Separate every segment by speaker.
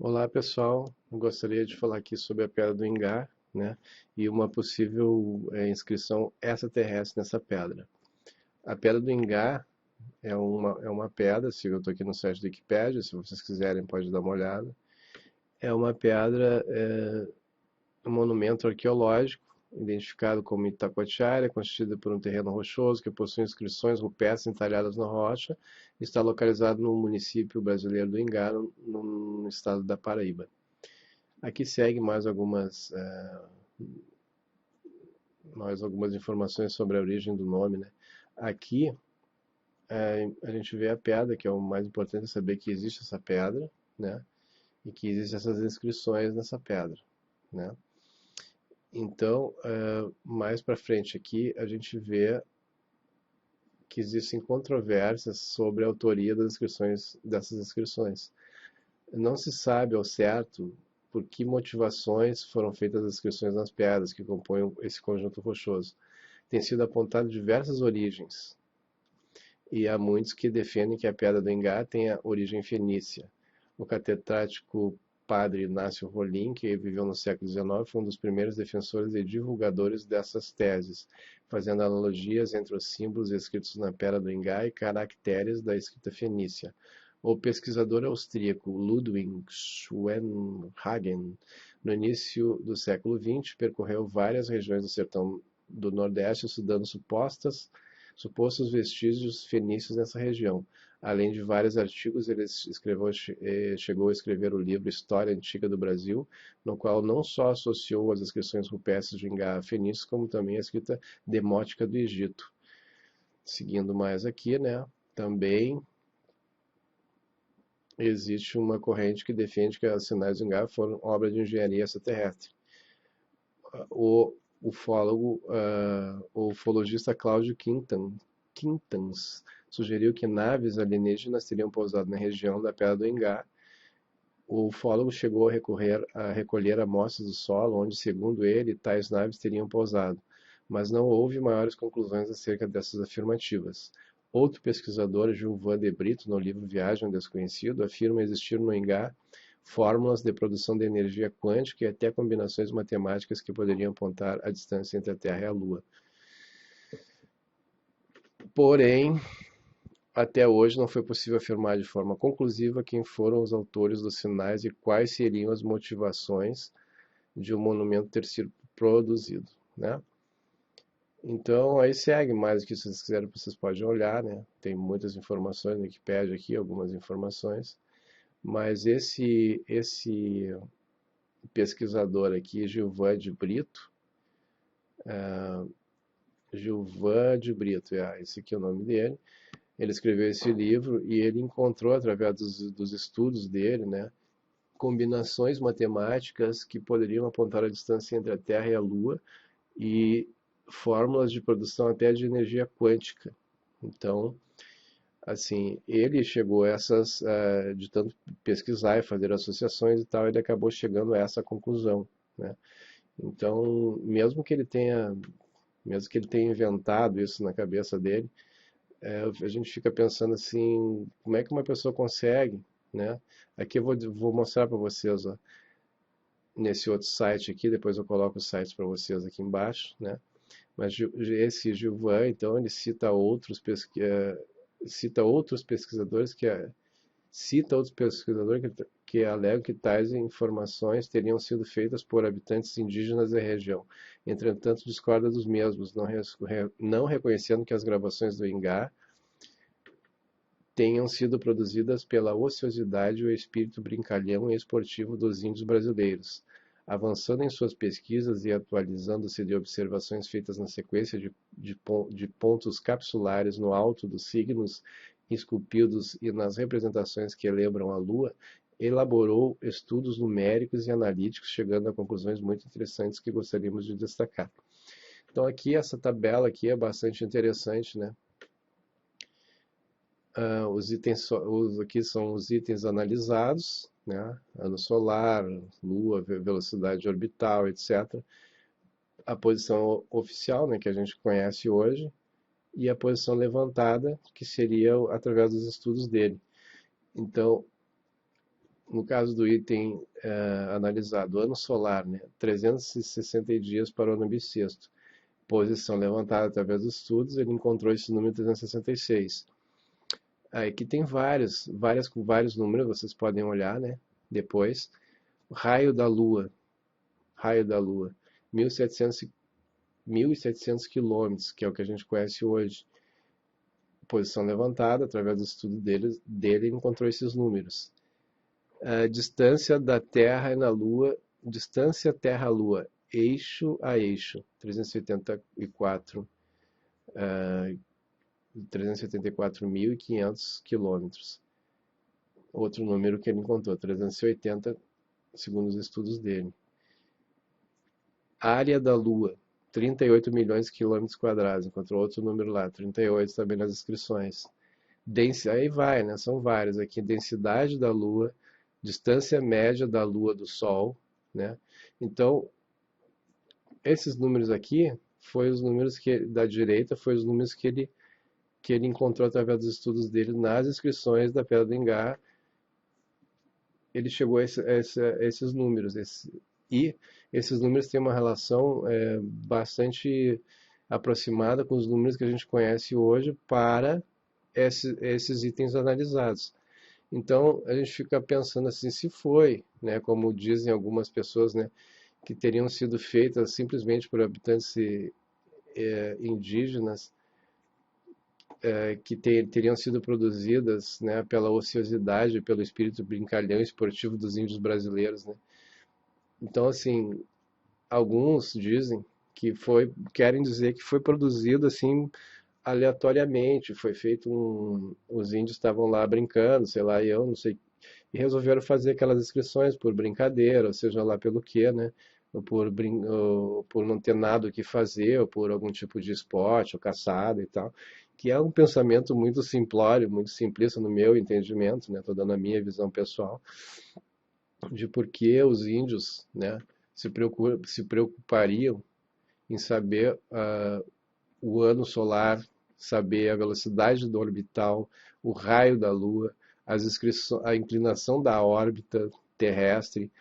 Speaker 1: Olá pessoal, eu gostaria de falar aqui sobre a Pedra do Ingá, né, e uma possível inscrição extraterrestre nessa pedra. A Pedra do Ingá é uma pedra, se eu estou aqui no site do Wikipedia, se vocês quiserem pode dar uma olhada. É uma pedra, um monumento arqueológico, identificado como Itacoatiara, constituída por um terreno rochoso que possui inscrições rupestres entalhadas na rocha, está localizado no município brasileiro do Ingá, no estado da Paraíba. Aqui segue mais algumas informações sobre a origem do nome, né? Aqui a gente vê a pedra, que é o mais importante saber que existe essa pedra, né? E que existem essas inscrições nessa pedra, né? Então, mais para frente aqui, a gente vê que existem controvérsias sobre a autoria dessas inscrições. Não se sabe ao certo por que motivações foram feitas as inscrições nas pedras que compõem esse conjunto rochoso. Tem sido apontado diversas origens, e há muitos que defendem que a Pedra do Ingá tenha origem fenícia. O catedrático Padre Inácio Rolim, que viveu no século XIX, foi um dos primeiros defensores e divulgadores dessas teses, fazendo analogias entre os símbolos escritos na Pedra do Ingá e caracteres da escrita fenícia. O pesquisador austríaco Ludwig Schwenhagen, no início do século XX, percorreu várias regiões do sertão do Nordeste estudando supostos vestígios fenícios nessa região. Além de vários artigos, ele chegou a escrever o livro História Antiga do Brasil, no qual não só associou as inscrições rupestres de Ingá fenícios, como também a escrita demótica do Egito. Seguindo mais aqui, né, também existe uma corrente que defende que os sinais de Ingá foram obra de engenharia extraterrestre. O o ufologista Cláudio Quintans sugeriu que naves alienígenas teriam pousado na região da Pedra do Ingá. O ufólogo chegou a recolher amostras do solo, onde, segundo ele, tais naves teriam pousado, mas não houve maiores conclusões acerca dessas afirmativas. Outro pesquisador, Gilvan de Brito, no livro Viagem ao Desconhecido, afirma existir no Ingá fórmulas de produção de energia quântica e até combinações matemáticas que poderiam apontar a distância entre a Terra e a Lua. Porém, até hoje não foi possível afirmar de forma conclusiva quem foram os autores dos sinais e quais seriam as motivações de um monumento ter sido produzido, né? Então, aí segue mais o que vocês quiserem, vocês podem olhar, né? Tem muitas informações no Wikipedia aqui, algumas informações, mas esse pesquisador aqui, Gilvan de Brito, esse aqui é o nome dele. Ele escreveu esse livro e ele encontrou, através dos estudos dele, né, combinações matemáticas que poderiam apontar a distância entre a Terra e a Lua e fórmulas de produção até de energia quântica. Então, assim, ele chegou a essas, de tanto pesquisar e fazer associações e tal, ele acabou chegando a essa conclusão, né? Então, mesmo que ele tenha inventado isso na cabeça dele, a gente fica pensando assim, como é que uma pessoa consegue, né? Aqui eu vou mostrar para vocês, ó, nesse outro site aqui, depois eu coloco os sites para vocês aqui embaixo, né? Mas esse Gilvan, então, ele cita outros pesquisadores que alegam que tais informações teriam sido feitas por habitantes indígenas da região. Entretanto, discorda dos mesmos, não reconhecendo que as gravações do Ingá tenham sido produzidas pela ociosidade e o espírito brincalhão e esportivo dos índios brasileiros. Avançando em suas pesquisas e atualizando-se de observações feitas na sequência de pontos capsulares no alto dos signos esculpidos e nas representações que lembram a Lua, elaborou estudos numéricos e analíticos, chegando a conclusões muito interessantes que gostaríamos de destacar. Então aqui essa tabela aqui é bastante interessante, né? Aqui são os itens analisados, né? Ano solar, Lua, velocidade orbital, etc. A posição oficial, né, que a gente conhece hoje, e a posição levantada, que seria através dos estudos dele. Então, no caso do item analisado, ano solar, né, 360 dias para o ano bissexto, posição levantada através dos estudos, ele encontrou esse número 366. Aí aqui tem com vários números, vocês podem olhar, né, depois. Raio da Lua, 1.700, 1.700 quilômetros, que é o que a gente conhece hoje. Posição levantada, através do estudo dele ele encontrou esses números. A distância da Terra na Lua, distância Terra-Lua, eixo a eixo, 384, 374.500 quilômetros. Outro número que ele encontrou, 380, segundo os estudos dele. Área da Lua, 38 milhões de quilômetros quadrados. Encontrou outro número lá, 38 também nas inscrições. Aí vai, né? São vários aqui. Densidade da Lua, distância média da Lua do Sol, né? Então, esses números aqui, foi os números da direita, foi os números que ele encontrou através dos estudos dele nas inscrições da Pedra do Ingá. Ele chegou a esses números. E esses números têm uma relação bastante aproximada com os números que a gente conhece hoje para esses itens analisados. Então, a gente fica pensando assim, se foi, né, como dizem algumas pessoas, né, que teriam sido feitas simplesmente por habitantes indígenas, que teriam sido produzidas, né, pela ociosidade, pelo espírito brincalhão e esportivo dos índios brasileiros, né? Então, assim, alguns dizem que querem dizer que foi produzido assim aleatoriamente, foi feito os índios estavam lá brincando, sei lá, e eu não sei, e resolveram fazer aquelas inscrições por brincadeira, ou seja lá pelo quê, né? Ou por não ter nada o que fazer, ou por algum tipo de esporte, ou caçada e tal, que é um pensamento muito simplório, muito simplista no meu entendimento, né? Estou dando a minha visão pessoal, de por que os índios, né, se preocupariam em saber o ano solar, saber a velocidade do orbital, o raio da Lua, a inclinação da órbita terrestre,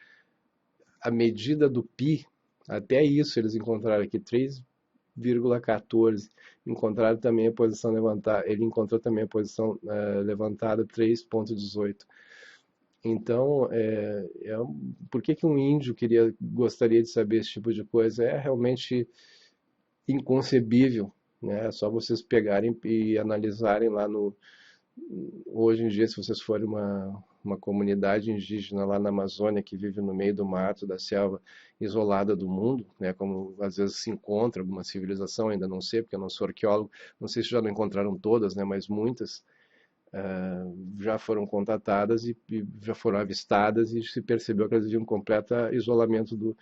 Speaker 1: a medida do π, até isso eles encontraram aqui, 3,14. Encontraram também a posição levantada, ele encontrou também a posição levantada 3,18. Então, por que um índio gostaria de saber esse tipo de coisa? É realmente inconcebível, né? É só vocês pegarem e analisarem lá hoje em dia, se vocês forem uma comunidade indígena lá na Amazônia que vive no meio do mato, da selva, isolada do mundo, né? Como às vezes se encontra alguma civilização, ainda não sei, porque eu não sou arqueólogo, não sei se já não encontraram todas, né? Mas muitas já foram contatadas e já foram avistadas e se percebeu que elas viviam um completo isolamento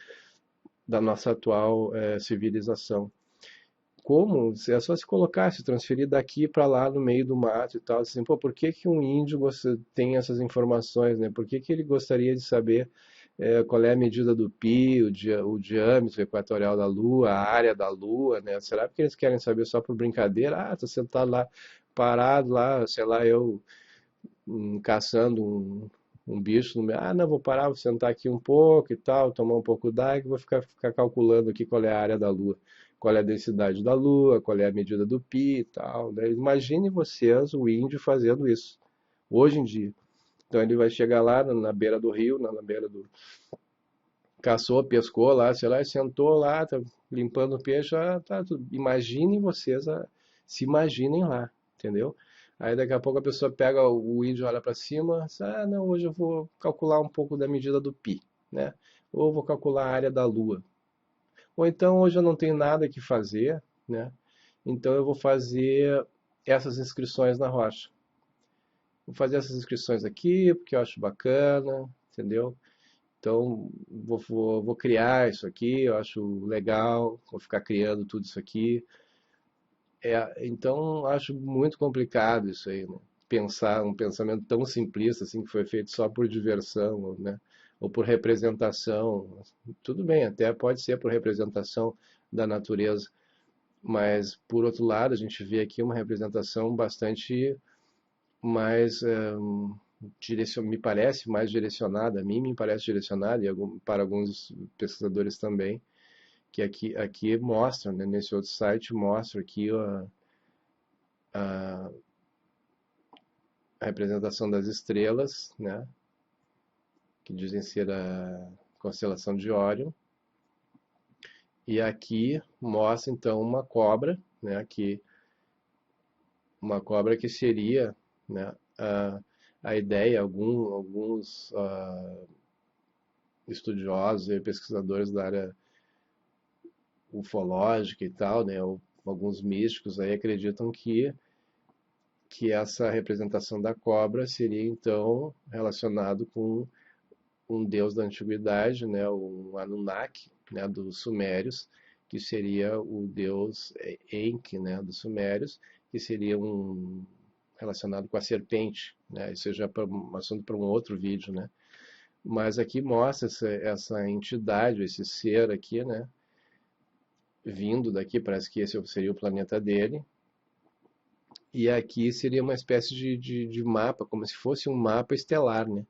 Speaker 1: da nossa atual civilização. Como? É só se colocar, se transferir daqui para lá no meio do mato e tal, assim, pô, por que que um índio tem essas informações, né? Por que que ele gostaria de saber qual é a medida do π, o diâmetro equatorial da Lua, a área da Lua, né? Será que eles querem saber só por brincadeira? Ah, tô sentado lá, parado lá, sei lá, eu caçando um bicho no meio. Ah, não, vou parar, vou sentar aqui um pouco e tal, tomar um pouco d'água e vou ficar calculando aqui qual é a área da Lua, qual é a densidade da Lua, qual é a medida do π e tal, né? Imagine vocês o índio fazendo isso, hoje em dia. Então ele vai chegar lá na beira do rio, na beira do... Caçou, pescou lá, sei lá, sentou lá, tá limpando o peixe, tá, imaginem vocês, se imaginem lá, entendeu? Aí daqui a pouco a pessoa pega o índio, olha para cima, não, hoje eu vou calcular um pouco da medida do π, né? Ou vou calcular a área da Lua. Ou então hoje eu não tenho nada que fazer, né? Então eu vou fazer essas inscrições na rocha. Vou fazer essas inscrições aqui porque eu acho bacana, entendeu? Então vou criar isso aqui, eu acho legal, vou ficar criando tudo isso aqui. Então acho muito complicado isso aí, né? Pensar um pensamento tão simplista assim que foi feito só por diversão, né? Ou por representação. Tudo bem, até pode ser por representação da natureza, mas por outro lado a gente vê aqui uma representação bastante mais me parece mais direcionada, a mim me parece direcionada, e para alguns pesquisadores também, que aqui mostra, né, nesse outro site, mostra aqui a representação das estrelas, né, que dizem ser a constelação de Órion, e aqui mostra então uma cobra, né, uma cobra que seria, né, a ideia, alguns estudiosos e pesquisadores da área ufológica e tal, né, alguns místicos aí acreditam que essa representação da cobra seria então relacionado com um deus da antiguidade, né, o Anunnaki, né, dos Sumérios, que seria o deus Enki, né, dos Sumérios, que seria relacionado com a serpente, né, isso já é um assunto para um outro vídeo, né. Mas aqui mostra essa entidade, esse ser aqui, né, vindo daqui, parece que esse seria o planeta dele, e aqui seria uma espécie de mapa, como se fosse um mapa estelar, né?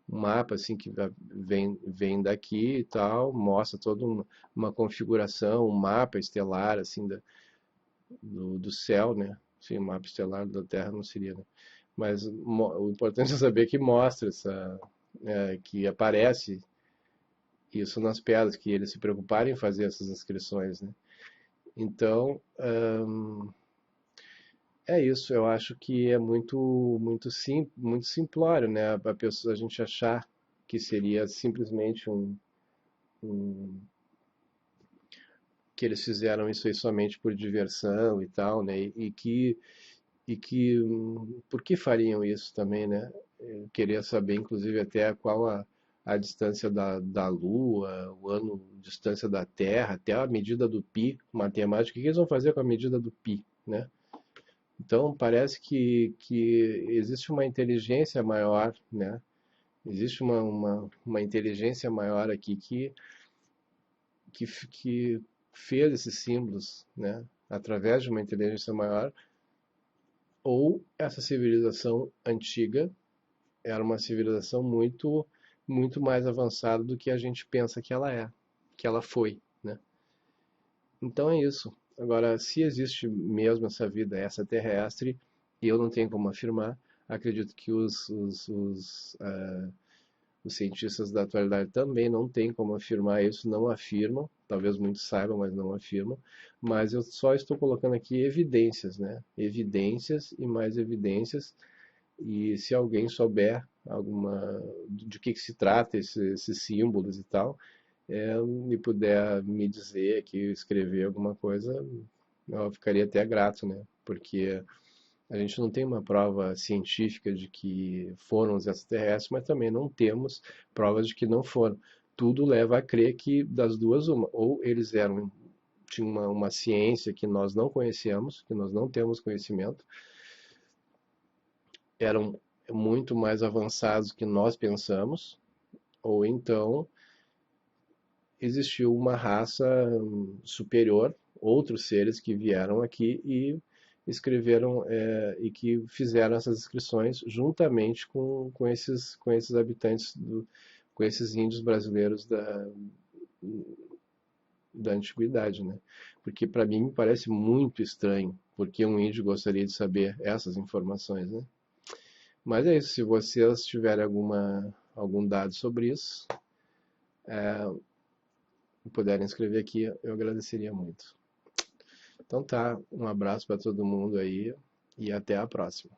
Speaker 1: Um mapa assim que vem daqui e tal, mostra toda uma configuração, um mapa estelar assim do céu, né? Sim, o mapa estelar da Terra não seria, né? Mas o importante é saber que mostra que aparece isso nas pedras, que eles se preocuparem em fazer essas inscrições, né? Então, é isso, eu acho que é muito simplório, né? A gente achar que seria simplesmente que eles fizeram isso aí somente por diversão e tal, né? Por que fariam isso também, né? Eu queria saber, inclusive, até qual a distância da Lua, o ano, distância da Terra, até a medida do pi, matemática. O que eles vão fazer com a medida do pi, né? Então, parece que existe uma inteligência maior, né? Existe uma inteligência maior aqui que fez esses símbolos, né? Através de uma inteligência maior, ou essa civilização antiga era uma civilização muito mais avançada do que a gente pensa que ela é, que ela foi, né? Então é isso. Agora, se existe mesmo essa vida extraterrestre, eu não tenho como afirmar. Acredito que os cientistas da atualidade também não têm como afirmar isso, não afirmam. Talvez muitos saibam, mas não afirmam. Mas eu só estou colocando aqui evidências, né? Evidências e mais evidências. E se alguém souber de que se trata esses símbolos e tal, me puder me dizer aqui, escrever alguma coisa, eu ficaria até grato, né? Porque a gente não tem uma prova científica de que foram os extraterrestres, mas também não temos provas de que não foram. Tudo leva a crer que das duas uma, ou eles tinham uma ciência que nós não conhecemos, que nós não temos conhecimento, eram muito mais avançados que nós pensamos, ou então existiu uma raça superior, outros seres que vieram aqui e escreveram e que fizeram essas inscrições juntamente com esses habitantes, com esses índios brasileiros da antiguidade, né? Porque para mim me parece muito estranho, porque um índio gostaria de saber essas informações, né? Mas é isso, se vocês tiverem algum dado sobre isso, puderem escrever aqui, eu agradeceria muito. Então tá, um abraço para todo mundo aí e até a próxima.